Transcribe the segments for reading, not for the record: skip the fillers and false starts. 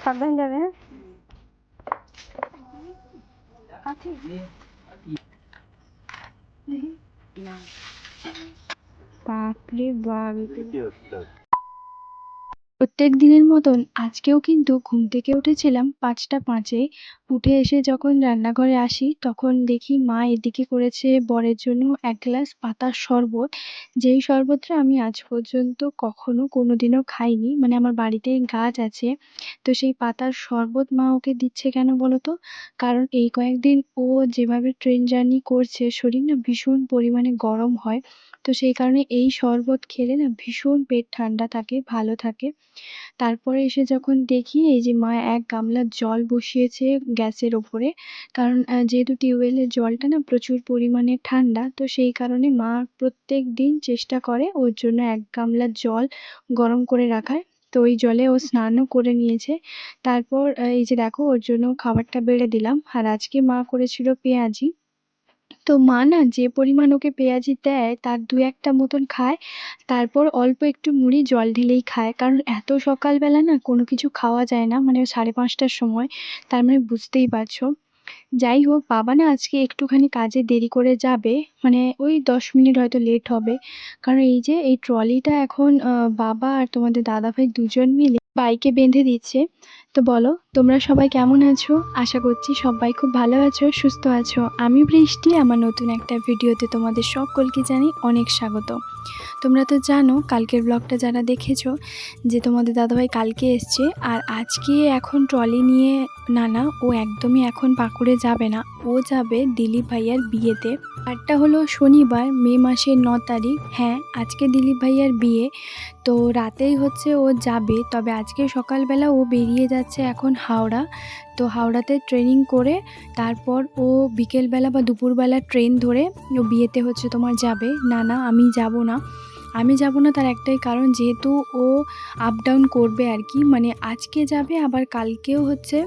সাবধান যাবে। বাপরে বাপ, প্রত্যেক দিনের মতন আজকেও কিন্তু ঘুম থেকে উঠেছিলাম ৫টা ৫-এ। উঠে এসে যখন রান্নাঘরে আসি তখন দেখি মা এদিকে করেছে বরের জন্য ১ গ্লাস পাতার শরবত, যেই শরবতটা আমি আজ পর্যন্ত কখনো কোনোদিনও খাইনি। মানে আমার বাড়িতে গাছ আছে, তো সেই পাতার শরবত মা ওকে দিচ্ছে কেন বলো তো? কারণ এই কয়েকদিন ও যেভাবে ট্রেন জার্নি করছে শরীর না ভীষণ পরিমাণে গরম হয়, তো সেই কারণে এই শরবত খেলে না ভীষণ পেট ঠান্ডা থাকে, ভালো থাকে। তারপরে এসে যখন দেখি এই যে মা ১ গামলা জল বসিয়েছে গ্যাসের ওপরে, কারণ যেহেতু টিউবওয়েলের জলটা না প্রচুর পরিমাণে ঠান্ডা, তো সেই কারণে মা প্রত্যেকদিন চেষ্টা করে ওর জন্য ১ গামলা জল গরম করে রাখার। তো ওই জলে ও স্নানও করে নিয়েছে। তারপর এই যে দেখো ওর জন্য খাবারটা বেড়ে দিলাম। আর আজকে মা করেছিল পেঁয়াজি। তো মা না যে পরিমাণ ওকে পেঁয়াজি দেয় তার ২-১ টা মতন খায়, তারপর অল্প একটু মুড়ি জল ঢেলেই খায়। কারণ এত সকালবেলা না কোনো কিছু খাওয়া যায় না, মানে ৫:৩০টার সময়, তার মানে বুঝতেই পারছো। যাই হোক, বাবা না আজকে একটুখানি কাজে দেরি করে যাবে, মানে ওই ১০ মিনিট হয়তো লেট হবে। কারণ এই যে এই ট্রলিটা এখন বাবা আর তোমাদের দাদাভাই দুজন মিলে বাইকে বেঁধে দিচ্ছে। তো বলো তোমরা সবাই কেমন আছো? আশা করছি সবাই খুব ভালো আছো, সুস্থ আছো। আমি বৃষ্টি, আমার নতুন একটা ভিডিওতে তোমাদের সকলকে জানাই অনেক স্বাগত। তোমরা তো জানো কালকের ব্লগটা যারা দেখেছো যে তোমাদের দাদাভাই কালকে এসছে, আর আজকে এখন ট্রলি নিয়ে না ও একদমই এখন পাকুড়ে যাবে না, ও যাবে দিলীপ ভাইয়ার বিয়েতে। আরটা হলো শনিবার, মে মাসের ৯ তারিখ। হ্যাঁ, আজকে দিলীপ ভাইয়ার বিয়ে, তো রাতেই হচ্ছে ও যাবে। তবে আজকে সকালবেলা ও বেরিয়ে যাচ্ছে এখন হাওড়া। তো হাওড়াতে ট্রেনিং করে তারপর ও বিকেলবেলা বা দুপুরবেলা ট্রেন ধরে ও বিয়েতে হচ্ছে তোমার যাবে। না আমি যাব না। আমি যাব না তার একটাই কারণ, যেহেতু ও আপ ডাউন করবে আর কি, মানে আজকে যাবে আবার কালকেও হচ্ছে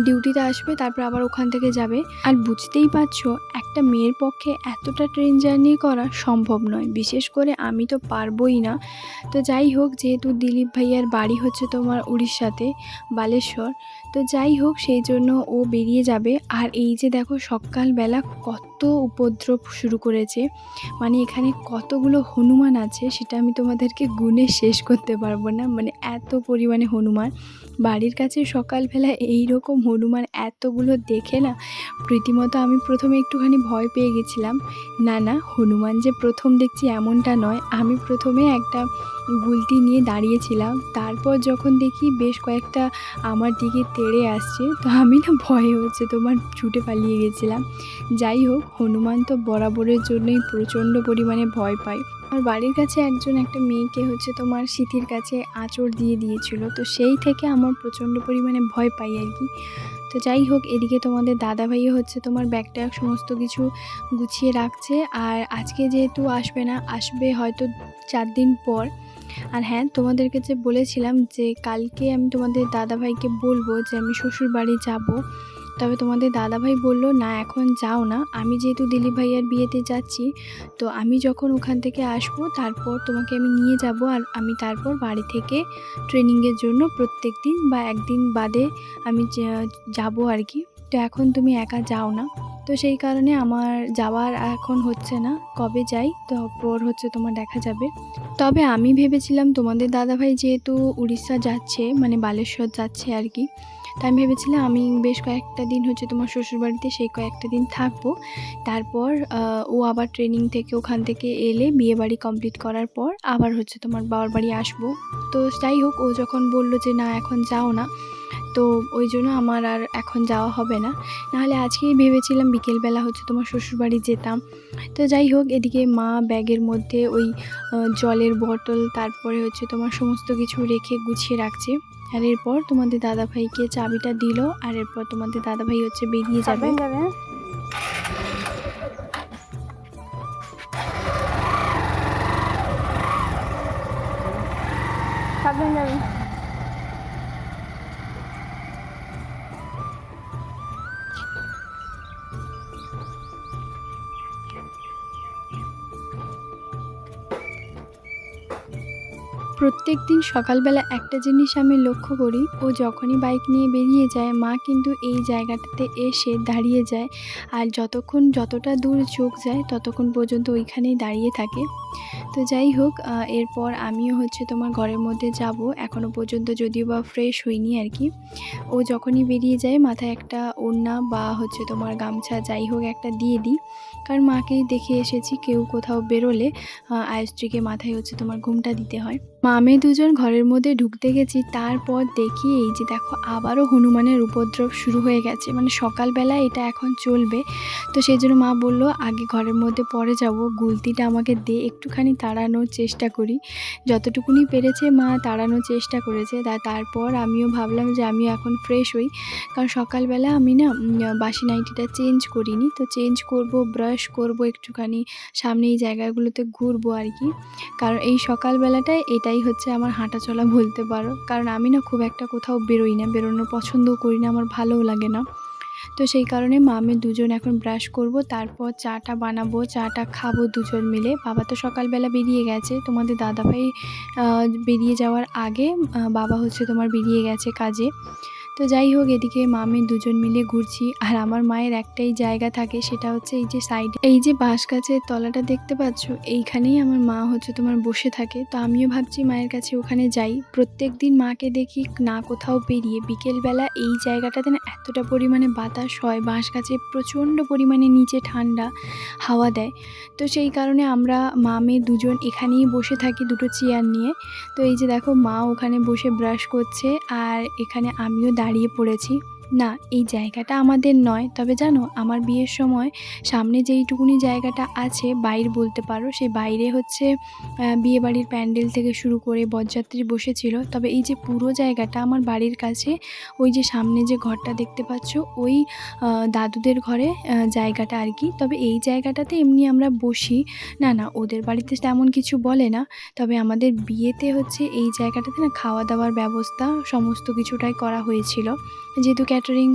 ডিউটিতে আসবে, তারপর আবার ওখান থেকে যাবে। আর বুঝতেই পারছো একটা মেয়ের পক্ষে এতটা ট্রেন জার্নি করা সম্ভব নয়, বিশেষ করে আমি তো পারবই না। তো যাই হোক, যেহেতু দিলীপ ভাইয়ার বাড়ি হচ্ছে তোমার উড়িষ্যাতে, বালেশ্বর, তো যাই হোক সেই জন্য ও বেরিয়ে যাবে। আর এই যে দেখো সকালবেলা কত উপদ্রব শুরু করেছে, মানে এখানে কতগুলো হনুমান আছে সেটা আমি তোমাদেরকে গুণে শেষ করতে পারবো না, মানে এত পরিমাণে হনুমান বাড়ির কাছে। সকালবেলা এই রকম হনুমান এতগুলো দেখে না রীতিমতো আমি প্রথমে একটুখানি ভয় পেয়ে গেছিলাম। না হনুমান যে প্রথম দেখছি এমনটা নয়, আমি প্রথমে একটা গুলতি নিয়ে দাঁড়িয়েছিলাম, তারপর যখন দেখি বেশ কয়েকটা আমার দিকে তেড়ে আসছে, তো আমি না ভয়ে হচ্ছে তোমার ছুটে পালিয়ে গেছিলাম। যাই হোক, হনুমান তো বরাবরের জন্যই প্রচণ্ড পরিমাণে ভয় পাই। আমার বাড়ির কাছে একজন একটা মেয়েকে হচ্ছে তোমার সিঁথির কাছে আঁচড় দিয়ে দিয়েছিল, তো সেই থেকে আমার প্রচণ্ড পরিমাণে ভয় পাই আর কি। তো যাই হোক, এদিকে তোমাদের দাদাভাইও হচ্ছে তোমার ব্যাগটা সমস্ত কিছু গুছিয়ে রাখছে। আর আজকে যেহেতু আসবে না, আসবে হয়তো ৪ দিন পর। আর হ্যাঁ, তোমাদেরকে যে বলেছিলাম যে কালকে আমি তোমাদের দাদাভাইকে বলবো যে আমি শ্বশুর বাড়ি যাব, তবে তোমাদের দাদাভাই বলল না এখন যাও না, আমি যেহেতু দিলীপ ভাইয়ার বিয়েতে যাচ্ছি, তো আমি যখন ওখান থেকে আসবো তারপর তোমাকে আমি নিয়ে যাব, আর আমি তারপর বাড়ি থেকে ট্রেনিংয়ের জন্য প্রত্যেক দিন বা একদিন বাদে আমি যাব আর কি। তো এখন তুমি একা যাও না, তো সেই কারণে আমার যাওয়ার এখন হচ্ছে না, কবে যাই তারপর হচ্ছে তোমার দেখা যাবে। তবে আমি ভেবেছিলাম তোমাদের দাদাভাই যেহেতু উড়িষ্যা যাচ্ছে, মানে বালেশ্বর যাচ্ছে আর কি, তাই আমি ভেবেছিলাম আমি বেশ কয়েকটা দিন হচ্ছে তোমার শ্বশুরবাড়িতে সেই কয়েকটা দিন থাকবো। তারপর ও আবার ট্রেনিং থেকে ওখান থেকে এলে বিয়েবাড়ি কমপ্লিট করার পর আবার হচ্ছে তোমার বাবার বাড়ি আসবো। তো যাই হোক, ও যখন বলল যে না এখন যাও না, তো ওই জন্য আমার আর এখন যাওয়া হবে না। নাহলে আজকেই ভেবেছিলাম বিকেলবেলা হচ্ছে তোমার শ্বশুরবাড়ি যেতাম। তো যাই হোক, এদিকে মা ব্যাগের মধ্যে ওই জলের বোতল, তারপরে হচ্ছে তোমার সমস্ত কিছু রেখে গুছিয়ে রাখছে। আর এরপর তোমাদের দাদাভাইকে চাবিটা দিল, আর এরপর তোমাদের দাদাভাই হচ্ছে বেরিয়ে যাবে। প্রত্যেকদিন সকালবেলা একটা জিনিস আমি লক্ষ্য করি, ও যখনই বাইক নিয়ে বেরিয়ে যায় মা কিন্তু এই জায়গাটাতে এসে দাঁড়িয়ে যায়। আর যতটা দূর চোখ যায় ততক্ষণ পর্যন্ত ওইখানেই দাঁড়িয়ে থাকে। তো যাই হোক, এরপর আমিও তোমার ঘরের মধ্যে যাব। এখনও পর্যন্ত যদিও বা ফ্রেশ হইনি আর কি। ও যখনই বেরিয়ে যায় মাথায় একটা ওড়না বা তোমার গামছা যাই হোক একটা দিয়ে দিই। কারণ মাকেই দেখে এসেছি কেউ কোথাও বেরোলে আয়ুশ্রীকে মাথায় তোমার ঘোমটা দিতে হয়। মা মেয়ে দুজন ঘরের মধ্যে ঢুকতে গেছি, তারপর দেখি এই যে দেখো আবারও হনুমানের উপদ্রব শুরু হয়ে গেছে। মানে সকালবেলা এটা এখন চলবে। তো সেই জন্য মা বলল আগে ঘরের মধ্যে পরে যাব, গুলতিটা আমাকে দে, একটুখানি তাড়ানোর চেষ্টা করি। যতটুকুনি পেরেছে মা তাড়ানোর চেষ্টা করেছে। তারপর আমিও ভাবলাম যে আমিও এখন ফ্রেশ হই। কারণ সকালবেলা আমি না বাসি নাইটিটা চেঞ্জ করিনি, তো চেঞ্জ করব, ব্রাশ করব, একটুখানি সামনে এই জায়গাগুলোতে ঘুরবো আর কি। কারণ এই সকালবেলাটায় এটাই আমার হাঁটা চলা বলতে পারো। কারণ আমি না খুব একটা কোথাও বেরোই না, বেরোনোর পছন্দও করি না, আমার ভালোও লাগে না। তো সেই কারণে মা আমি দুজন এখন ব্রাশ করব, তারপর চাটা বানাবো, চাটা খাবো দুজন মিলে। বাবা তো সকালবেলা বেরিয়ে গেছে, তোমাদের দাদাভাই বেরিয়ে যাওয়ার আগে বাবা তোমার বেরিয়ে গেছে কাজে। তো যাই হোক, এদিকে মা আমি দুজন মিলে ঘুরছি। আর আমার মায়ের একটাই জায়গা থাকে, সেটা এই যে সাইডে এই যে বাঁশ গাছের তলাটা দেখতে পাচ্ছ, এইখানেই আমার মা তোমার বসে থাকে। তো আমিও ভাবছি মায়ের কাছে ওখানে যাই। প্রত্যেক দিন মাকে দেখি না কোথাও বেরিয়ে, বিকেলবেলা এই জায়গাটাতে না এতটা পরিমাণে বাতাস হয়, বাঁশ গাছে প্রচণ্ড পরিমাণে নিচে ঠান্ডা হাওয়া দেয়। তো সেই কারণে আমরা মা মেয়ে দুজন এখানেই বসে থাকি দুটো চেয়ার নিয়ে। তো এই যে দেখো মা ওখানে বসে ব্রাশ করছে, আর এখানে আমিও দাঁড়িয়ে পড়েছি। না, এই জায়গাটা আমাদের নয়, তবে জানো আমার বিয়ের সময় সামনে যেইটুকুনি জায়গাটা আছে বাইর বলতে পারো, সেই বাইরে বিয়েবাড়ির প্যান্ডেল থেকে শুরু করে বরযাত্রী বসেছিল। তবে এই যে পুরো জায়গাটা আমার বাড়ির কাছে, ওই যে সামনে যে ঘরটা দেখতে পাচ্ছ, ওই দাদুদের ঘরে জায়গাটা আর কি। তবে এই জায়গাটাতে এমনি আমরা বসি। না না, ওদের বাড়িতে তেমন কিছু বলে না। তবে আমাদের বিয়েতে এই জায়গাটাতে না খাওয়া দাওয়ার ব্যবস্থা সমস্ত কিছুটাই করা হয়েছিল, যেহেতু ক্যাটারিং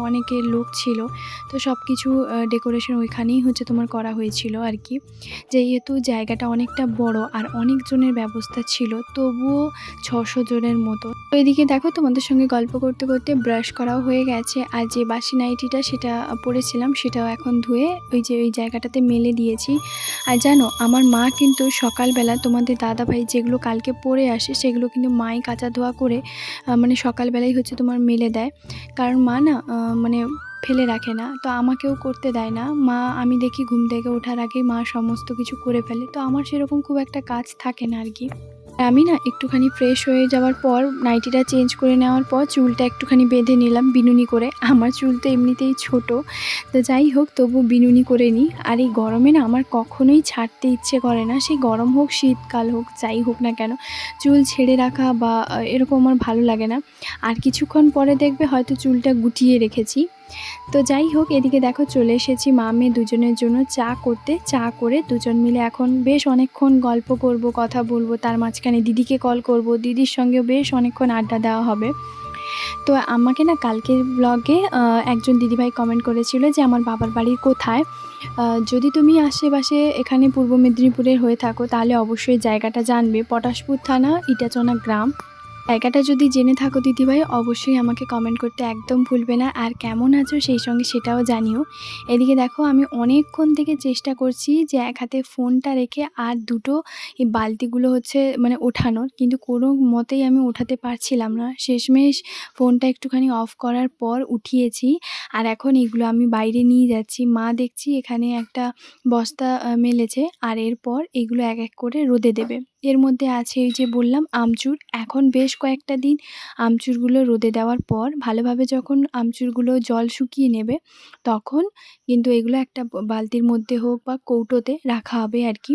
অনেকের লোক ছিল। তো সব কিছু ডেকোরেশন ওইখানেই তোমার করা হয়েছিল আর কি। যেহেতু জায়গাটা অনেকটা বড় আর অনেকজনের ব্যবস্থা ছিল, তবুও 600 জনের মতো। তো এদিকে দেখো তোমাদের সঙ্গে গল্প করতে করতে ব্রাশ করাও হয়ে গেছে। আর যে বাসি নাইটিটা সেটা পরেছিলাম, সেটাও এখন ধুয়ে ওই জায়গাটাতে মেলে দিয়েছি। আর জানো আমার মা কিন্তু সকালবেলা তোমাদের দাদাভাই যেগুলো কালকে পরে আসে সেগুলো কিন্তু মাই কাচা ধোয়া করে মানে সকালবেলাই তোমার মেলে দেয়। কারণ মা না মানে ফেলে রাখে না, তো আমাকেও করতে দেয় না। মা আমি দেখি ঘুম থেকে ওঠার আগেই মা সমস্ত কিছু করে ফেলে, তো আমার সেরকম খুব একটা কাজ থাকে না আর কি। আমি না একটুখানি ফ্রেশ হয়ে যাওয়ার পর নাইটিটা চেঞ্জ করে নেওয়ার পর চুলটা একটুখানি বেঁধে নিলাম বিনুনি করে। আমার চুল তো এমনিতেই ছোট, তো যাই হোক তবু বিনুনি করে নিই। আর এই গরমে না আমার কখনোই ছাড়তে ইচ্ছে করে না, সেই গরম হোক শীতকাল হোক যাই হোক না কেন, চুল ছেড়ে রাখা বা এরকম আমার ভালো লাগে না। আর কিছুক্ষণ পরে দেখবে হয়তো চুলটা গুটিয়ে রেখেছি। তো যাই হোক, এদিকে দেখো চলে এসেছি মা মেয়ে দুজনের জন্য চা করতে। চা করে দুজন মিলে এখন বেশ অনেকক্ষণ গল্প করব, কথা বলবো। তার মাঝখানে দিদিকে কল করব, দিদির সঙ্গেও বেশ অনেকক্ষণ আড্ডা দেওয়া হবে। তো আমাকে না কালকের ব্লগে একজন দিদিভাই কমেন্ট করেছিল যে আমার বাবার বাড়ি কোথায়। যদি তুমি আশেপাশে এখানে পূর্ব মেদিনীপুরের হয়ে থাকো তাহলে অবশ্যই জায়গাটা জানবে, পটাশপুর থানা, ইটাচনা গ্রাম। জায়গাটা যদি জেনে থাকো দিদিভাই অবশ্যই আমাকে কমেন্ট করতে একদম ভুলবে না। আর কেমন আছো সেই সঙ্গে সেটাও জানিও। এদিকে দেখো আমি অনেকক্ষণ থেকে চেষ্টা করছি যে এক হাতে ফোনটা রেখে আর দুটো এই বালতিগুলো মানে ওঠানোর, কিন্তু কোনো মতেই আমি ওঠাতে পারছিলাম না। শেষমেশ ফোনটা একটুখানি অফ করার পর উঠিয়েছি। আর এখন এগুলো আমি বাইরে নিয়ে যাচ্ছি। মা দেখছি এখানে একটা বস্তা মেলেছে, আর এরপর এগুলো এক এক করে রোদে দেবে। এর মধ্যে আছে এই যে বললাম আমচুর। এখন বেশ কয়েকটা দিন আমচুরগুলো রোদে দেওয়ার পর ভালোভাবে যখন আমচুরগুলো জল শুকিয়ে নেবে, তখন কিন্তু এগুলো একটা বালতির মধ্যে হোক বা কৌটোতে রাখা হবে আর কি।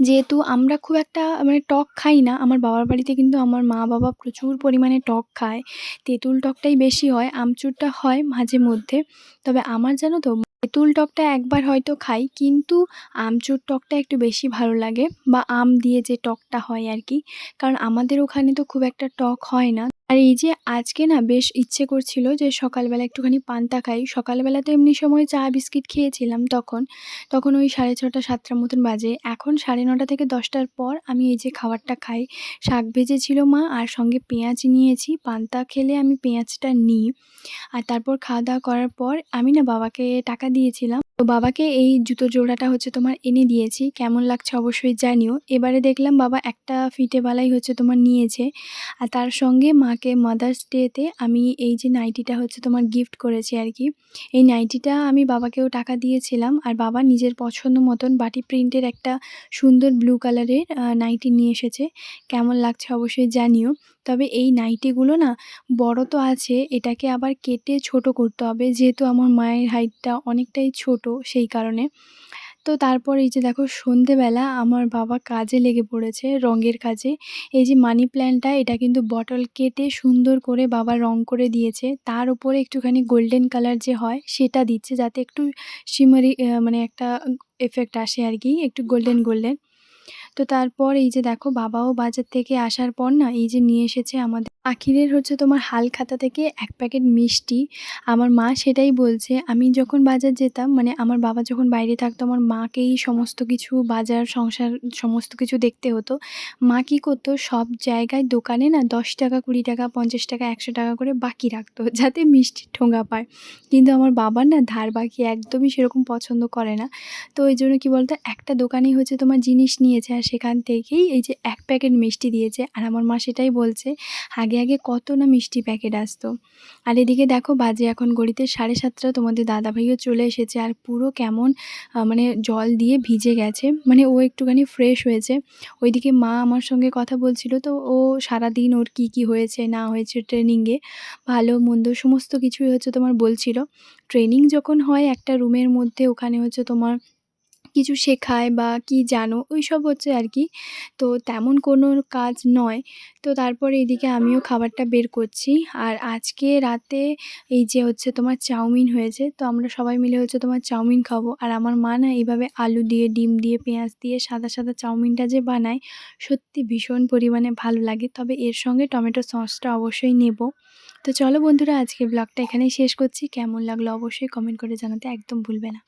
যেহেতু আমরা খুব একটা মানে টক খাই না, আমার বাবার বাড়িতে কিন্তু আমার মা বাবা প্রচুর পরিমাণে টক খায়। তেঁতুল টকটাই বেশি হয়, আমচুরটা হয় মাঝে মধ্যে। তবে আমার জানো তো তেঁতুল টকটা একবার হয়তো খাই, কিন্তু আমচুর টকটা একটু বেশি ভালো লাগে, বা আম দিয়ে যে টকটা হয় আর কি। কারণ আমাদের ওখানে তো খুব একটা টক হয় না। আর এই যে আজকে না বেশ ইচ্ছে করছিল যে সকালবেলা একটুখানি পান্তা খাই। সকালবেলা তো এমনি সময় চা বিস্কিট খেয়েছিলাম তখন। তখন ওই 6:30 7টার মতন বাজে। এখন 9:30 থেকে 10টার পর আমি এই যে খাবারটা খাই। শাক ভেজেছিল মা আর সঙ্গে পেঁয়াজ নিয়েছি। পান্তা খেলে আমি পেঁয়াজটা নিই। আর তারপর খাওয়া-দাওয়া করার পর আমি না বাবাকে টাকা দিয়েছিলাম। তো বাবাকে এই জুতোর জোড়াটা হচ্ছে তোমার এনে দিয়েছি। কেমন লাগছে অবশ্যই জানিও। এবারে দেখলাম বাবা একটা ফিতে বালাই হচ্ছে তোমার নিয়েছে। আর তার সঙ্গে মাকে মাদার্স ডেতে আমি এই যে নাইটিটা হচ্ছে তোমার গিফট করেছি আরকি। এই নাইটিটা আমি বাবাকেও টাকা দিয়েছিলাম। আর বাবা নিজের পছন্দ মতন বাটি প্রিন্টের একটা সুন্দর ব্লু কালারের নাইটি নিয়ে এসেছে। কেমন লাগছে অবশ্যই জানিও। তবে এই নাইটিগুলো না বড় তো আছে, এটাকে আবার কেটে ছোট করতে হবে। যেহেতু আমার মায়ের হাইটটা অনেকটাই ছোট সেই কারণে। তো তারপর এই যে দেখো সন্ধেবেলা আমার বাবা কাজে লেগে পড়েছে, রঙের কাজে। এই যে মানি প্ল্যান্টটা এটা কিন্তু বটল কেটে সুন্দর করে বাবা রং করে দিয়েছে। তার উপরে একটুখানি গোল্ডেন কালার যে হয় সেটা দিচ্ছে যাতে একটু শিমারি মানে একটা ইফেক্ট আসে আরকি, একটু গোল্ডেন, গোল্ডেন। তো তারপর এই যে দেখো বাবাও বাজার থেকে আসার পর না এই যে নিয়ে এসেছে আমাদের আখিরের হচ্ছে তোমার হালখাতা থেকে ১ প্যাকেট মিষ্টি। আমার মা সেটাই বলছে, আমি যখন বাজার যেতাম মানে আমার বাবা যখন বাইরে থাকতো আমার মাকেই সমস্ত কিছু বাজার, সংসার সমস্ত কিছু দেখতে হতো। মা কি করতো সব জায়গায় দোকানে না ৳১০, ৳২০, ৳৫০, ৳১০০ করে বাকি রাখতো যাতে মিষ্টির ঠোঙা পায়। কিন্তু আমার বাবা না ধার বাকি একদমই সেরকম পছন্দ করে না। তো ওইজন্য কি বলতো একটা দোকানেই হচ্ছে তোমার জিনিস নিয়েছে আর সেখান থেকেই এই যে ১ প্যাকেট মিষ্টি দিয়েছে। আর আমার মা সেটাই বলছে, আগে কত না মিষ্টি প্যাকেট আসতো। আর এদিকে দেখো বাজে এখন ঘড়িতে 7:30 তোমাদের দাদাভাইও চলে এসেছে আর পুরো কেমন মানে জল দিয়ে ভিজে গেছে। মানে ও একটুখানি ফ্রেশ হয়েছে। ওইদিকে মা আমার সঙ্গে কথা বলছিল তো ও সারাদিন ওর কি হয়েছে না হয়েছে ট্রেনিংয়ে, ভালো মন্দ সমস্ত কিছুই হচ্ছে তোমার বলছিল। ট্রেনিং যখন হয় একটা রুমের মধ্যে ওখানে হচ্ছে তোমার কিছু শেখায় বা কি জানো ওইসব হচ্ছে আরকি। তো তেমন কোনো কাজ নয়। তো তারপরে এদিকে আমিও খাবারটা বের করছি। আর আজকে রাতে এই যে হচ্ছে তোমার চাউমিন হয়েছে। তো আমরা সবাই মিলে হচ্ছে তোমার চাউমিন খাবো। আর আমার মা না এইভাবে আলু দিয়ে, ডিম দিয়ে, পেঁয়াজ দিয়ে সাদা চাউমিনটা যে বানায় সত্যি ভীষণ পরিমাণে ভালো লাগে। তবে এর সঙ্গে টমেটো সসটা অবশ্যই নেব। তো চলো বন্ধুরা আজকের ব্লগটা এখানেই শেষ করছি। কেমন লাগলো অবশ্যই কমেন্ট করে জানাতে একদম ভুলবে না।